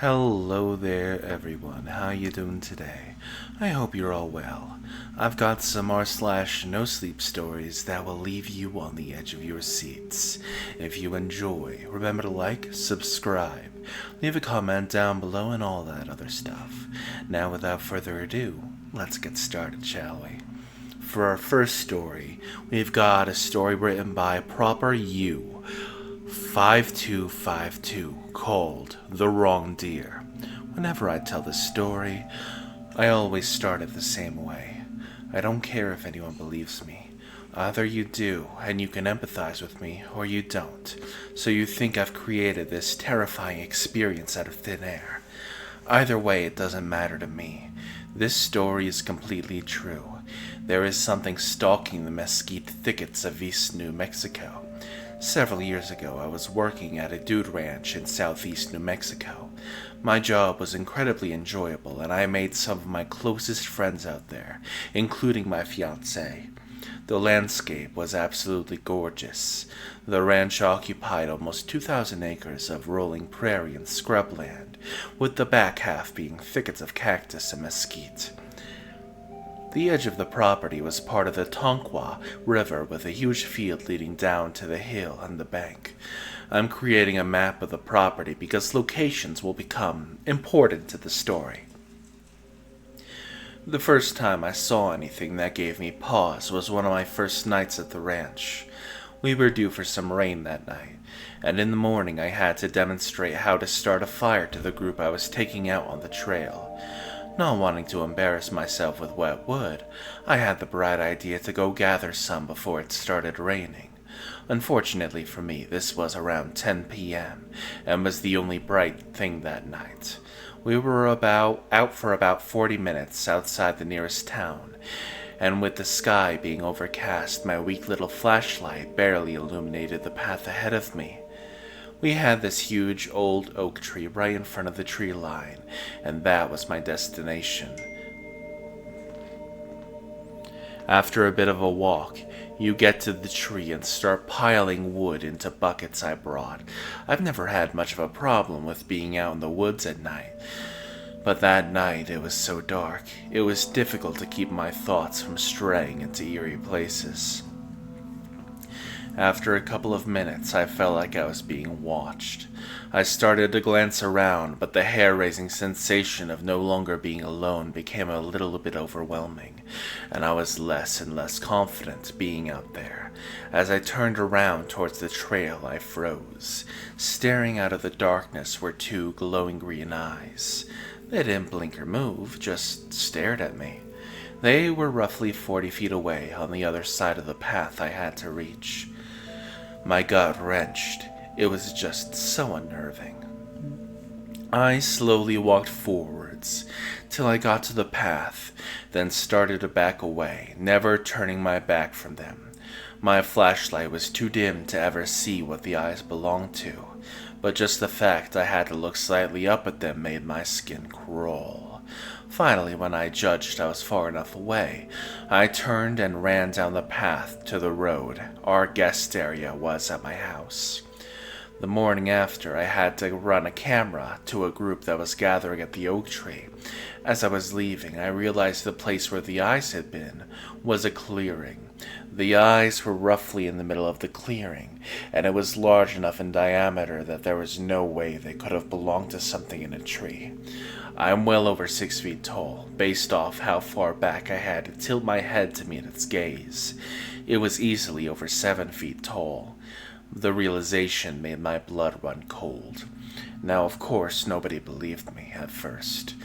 Hello there everyone, how you doing today? I hope you're all well. I've got some r/NoSleep stories that will leave you on the edge of your seats. If you enjoy, remember to like, subscribe, leave a comment down below and all that other stuff. Now without further ado, let's get started, shall we? For our first story, we've got a story written by Proper You 5252 called The Wrong Deer. Whenever I tell this story, I always start it the same way. I don't care if anyone believes me. Either you do, and you can empathize with me, or you don't. So you think I've created this terrifying experience out of thin air. Either way, it doesn't matter to me. This story is completely true. There is something stalking the mesquite thickets of East New Mexico. Several years ago, I was working at a dude ranch in southeast New Mexico. My job was incredibly enjoyable, and I made some of my closest friends out there, including my fiancée. The landscape was absolutely gorgeous. The ranch occupied almost 2,000 acres of rolling prairie and scrubland, with the back half being thickets of cactus and mesquite. The edge of the property was part of the Tonquah River with a huge field leading down to the hill and the bank. I'm creating a map of the property because locations will become important to the story. The first time I saw anything that gave me pause was one of my first nights at the ranch. We were due for some rain that night, and in the morning I had to demonstrate how to start a fire to the group I was taking out on the trail. Not wanting to embarrass myself with wet wood, I had the bright idea to go gather some before it started raining. Unfortunately for me, this was around 10 p.m. and was the only bright thing that night. We were out for about 40 minutes outside the nearest town, and with the sky being overcast, my weak little flashlight barely illuminated the path ahead of me. We had this huge old oak tree right in front of the tree line, and that was my destination. After a bit of a walk, you get to the tree and start piling wood into buckets I brought. I've never had much of a problem with being out in the woods at night, but that night it was so dark, it was difficult to keep my thoughts from straying into eerie places. After a couple of minutes, I felt like I was being watched. I started to glance around, but the hair-raising sensation of no longer being alone became a little bit overwhelming, and I was less and less confident being out there. As I turned around towards the trail, I froze. Staring out of the darkness were two glowing green eyes. They didn't blink or move, just stared at me. They were roughly 40 feet away on the other side of the path I had to reach. My gut wrenched. It was just so unnerving. I slowly walked forwards till I got to the path, then started to back away, never turning my back from them. My flashlight was too dim to ever see what the eyes belonged to, but just the fact I had to look slightly up at them made my skin crawl. Finally, when I judged I was far enough away, I turned and ran down the path to the road our guest area was at my house. The morning after, I had to run a camera to a group that was gathering at the oak tree. As I was leaving, I realized the place where the eyes had been was a clearing. The eyes were roughly in the middle of the clearing, and it was large enough in diameter that there was no way they could have belonged to something in a tree. I'm well over 6 feet tall, based off how far back I had to tilt my head to meet its gaze. It was easily over 7 feet tall. The realization made my blood run cold. Now, of course, nobody believed me at first,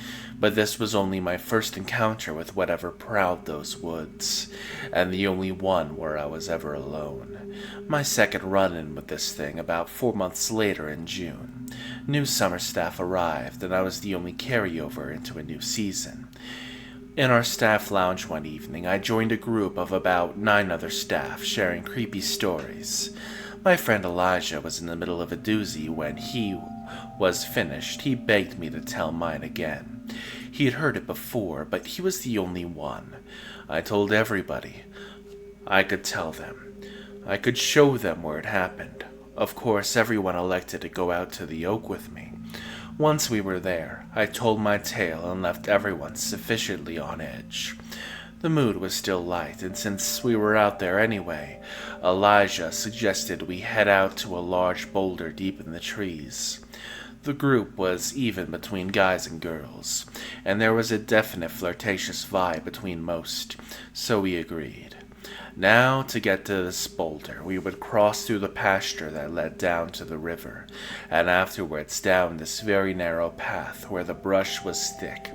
but this was only my first encounter with whatever prowled those woods, and the only one where I was ever alone. My second run-in with this thing about 4 months later in June. New summer staff arrived, and I was the only carryover into a new season. In our staff lounge one evening, I joined a group of about 9 other staff sharing creepy stories. My friend Elijah was in the middle of a doozy. When he was finished, he begged me to tell mine again. He had heard it before, but he was the only one. I told everybody. I could tell them. I could show them where it happened. Of course, everyone elected to go out to the oak with me. Once we were there, I told my tale and left everyone sufficiently on edge. The mood was still light, and since we were out there anyway, Elijah suggested we head out to a large boulder deep in the trees. The group was even between guys and girls, and there was a definite flirtatious vibe between most, so we agreed. Now, to get to this boulder, we would cross through the pasture that led down to the river, and afterwards down this very narrow path where the brush was thick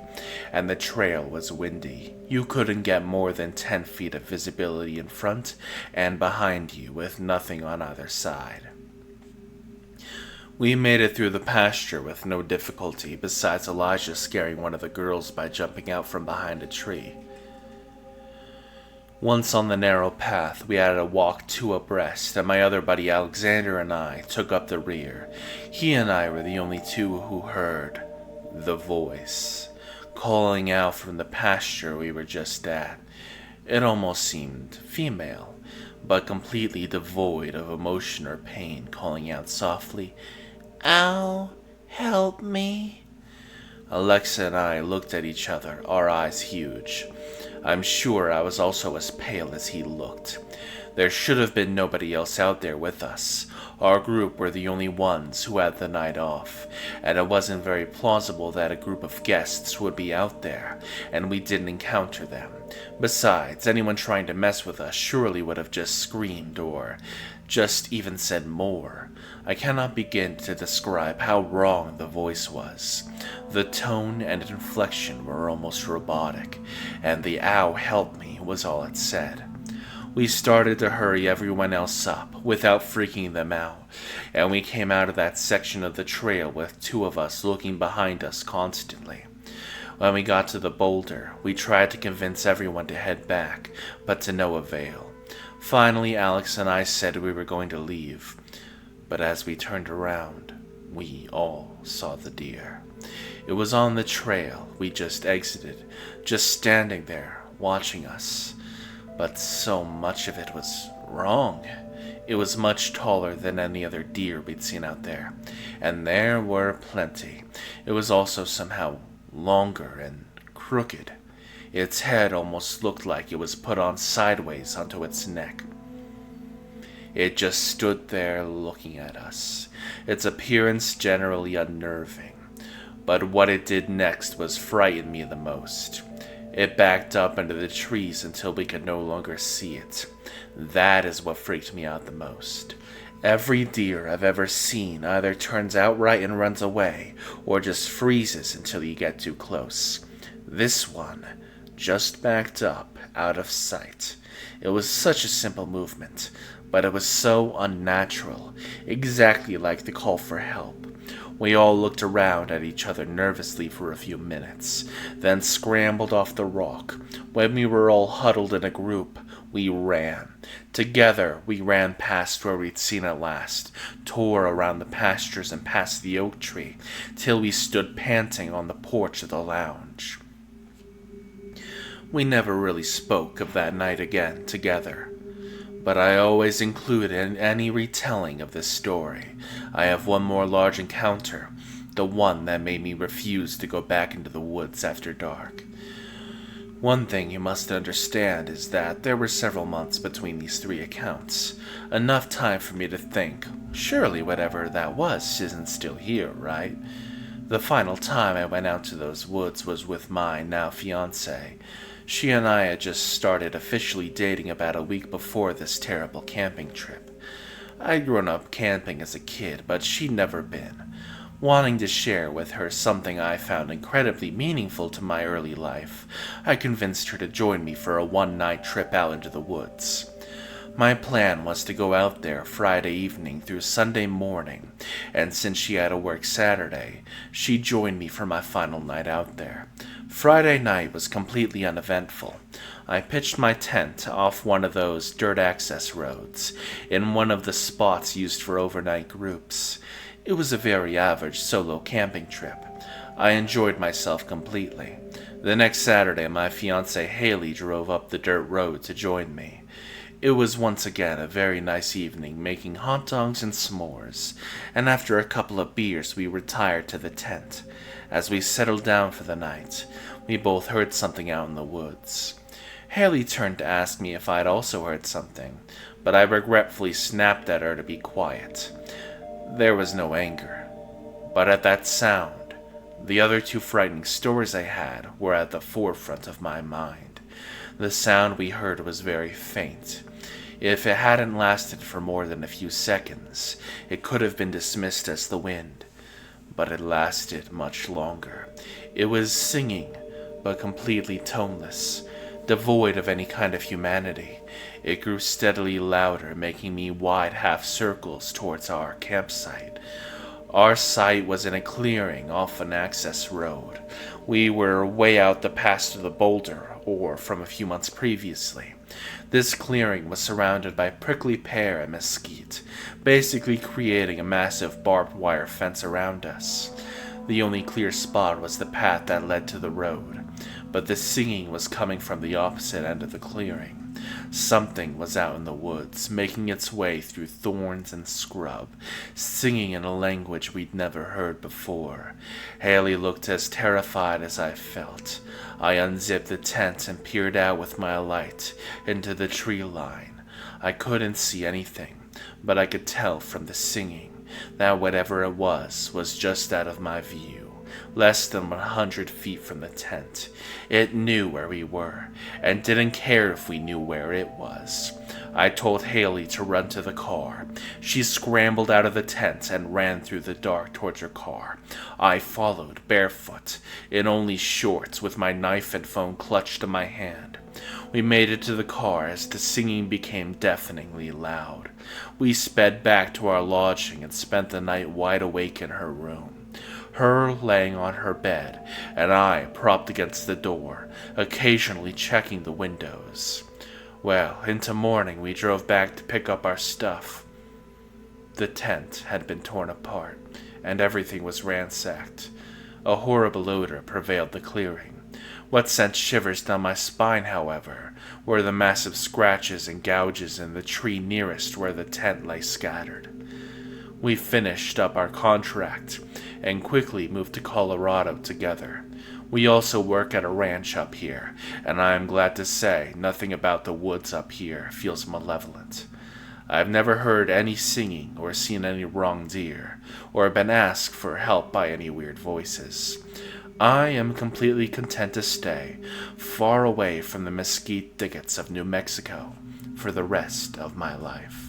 and the trail was windy. You couldn't get more than 10 feet of visibility in front and behind you with nothing on either side. We made it through the pasture with no difficulty, besides Elijah scaring one of the girls by jumping out from behind a tree. Once on the narrow path, we had to walk two abreast, and my other buddy Alexander and I took up the rear. He and I were the only two who heard the voice calling out from the pasture we were just at. It almost seemed female, but completely devoid of emotion or pain, calling out softly, "Ow, help me." Alexa and I looked at each other, our eyes huge. I'm sure I was also as pale as he looked. There should have been nobody else out there with us. Our group were the only ones who had the night off, and it wasn't very plausible that a group of guests would be out there, and we didn't encounter them. Besides, anyone trying to mess with us surely would have just screamed or just even said more. I cannot begin to describe how wrong the voice was. The tone and inflection were almost robotic, and the "ow, help me" was all it said. We started to hurry everyone else up without freaking them out, and we came out of that section of the trail with two of us looking behind us constantly. When we got to the boulder, we tried to convince everyone to head back, but to no avail. Finally, Alex and I said we were going to leave, but as we turned around, we all saw the deer. It was on the trail we just exited, just standing there, watching us. But so much of it was wrong. It was much taller than any other deer we'd seen out there, and there were plenty. It was also somehow longer and crooked. Its head almost looked like it was put on sideways onto its neck. It just stood there looking at us, its appearance generally unnerving. But what it did next was frighten me the most. It backed up into the trees until we could no longer see it. That is what freaked me out the most. Every deer I've ever seen either turns outright and runs away, or just freezes until you get too close. This one just backed up out of sight. It was such a simple movement, but it was so unnatural, exactly like the call for help. We all looked around at each other nervously for a few minutes, then scrambled off the rock. When we were all huddled in a group, we ran. Together, we ran past where we'd seen it last, tore around the pastures and past the oak tree, till we stood panting on the porch of the lounge. We never really spoke of that night again together, but I always include in any retelling of this story. I have one more large encounter, the one that made me refuse to go back into the woods after dark. One thing you must understand is that there were several months between these three accounts, enough time for me to think, surely whatever that was isn't still here, right? The final time I went out to those woods was with my now fiancée. She and I had just started officially dating about a week before this terrible camping trip. I'd grown up camping as a kid, but she'd never been. Wanting to share with her something I found incredibly meaningful to my early life, I convinced her to join me for a one-night trip out into the woods. My plan was to go out there Friday evening through Sunday morning, and since she had to work Saturday, she joined me for my final night out there. Friday night was completely uneventful. I pitched my tent off one of those dirt access roads, in one of the spots used for overnight groups. It was a very average solo camping trip. I enjoyed myself completely. The next Saturday, my fiancée Haley drove up the dirt road to join me. It was once again a very nice evening, making hot dogs and s'mores, and after a couple of beers we retired to the tent. As we settled down for the night, we both heard something out in the woods. Haley turned to ask me if I'd also heard something, but I regretfully snapped at her to be quiet. There was no anger, but at that sound, the other two frightening stories I had were at the forefront of my mind. The sound we heard was very faint. If it hadn't lasted for more than a few seconds, it could have been dismissed as the wind. But it lasted much longer. It was singing, but completely toneless, devoid of any kind of humanity. It grew steadily louder, making me wide half circles towards our campsite. Our site was in a clearing off an access road. We were way out the past of the boulder, or from a few months previously. This clearing was surrounded by prickly pear and mesquite, basically creating a massive barbed wire fence around us. The only clear spot was the path that led to the road, but the singing was coming from the opposite end of the clearing. Something was out in the woods, making its way through thorns and scrub, singing in a language we'd never heard before. Haley looked as terrified as I felt. I unzipped the tent and peered out with my light into the tree line. I couldn't see anything, but I could tell from the singing that whatever it was just out of my view. Less than 100 feet from the tent. It knew where we were, and didn't care if we knew where it was. I told Haley to run to the car. She scrambled out of the tent and ran through the dark towards her car. I followed, barefoot, in only shorts, with my knife and phone clutched in my hand. We made it to the car as the singing became deafeningly loud. We sped back to our lodging and spent the night wide awake in her room. Her laying on her bed, and I propped against the door, occasionally checking the windows. Well, into morning we drove back to pick up our stuff. The tent had been torn apart, and everything was ransacked. A horrible odor prevailed the clearing. What sent shivers down my spine, however, were the massive scratches and gouges in the tree nearest where the tent lay scattered. We finished up our contract and quickly moved to Colorado together. We also work at a ranch up here, and I am glad to say nothing about the woods up here feels malevolent. I have never heard any singing or seen any wrong deer, or been asked for help by any weird voices. I am completely content to stay far away from the mesquite thickets of New Mexico for the rest of my life.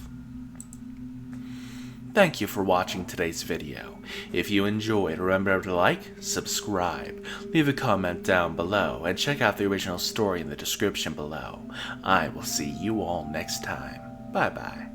Thank you for watching today's video. If you enjoyed, remember to like, subscribe, leave a comment down below, and check out the original story in the description below. I will see you all next time. Bye bye.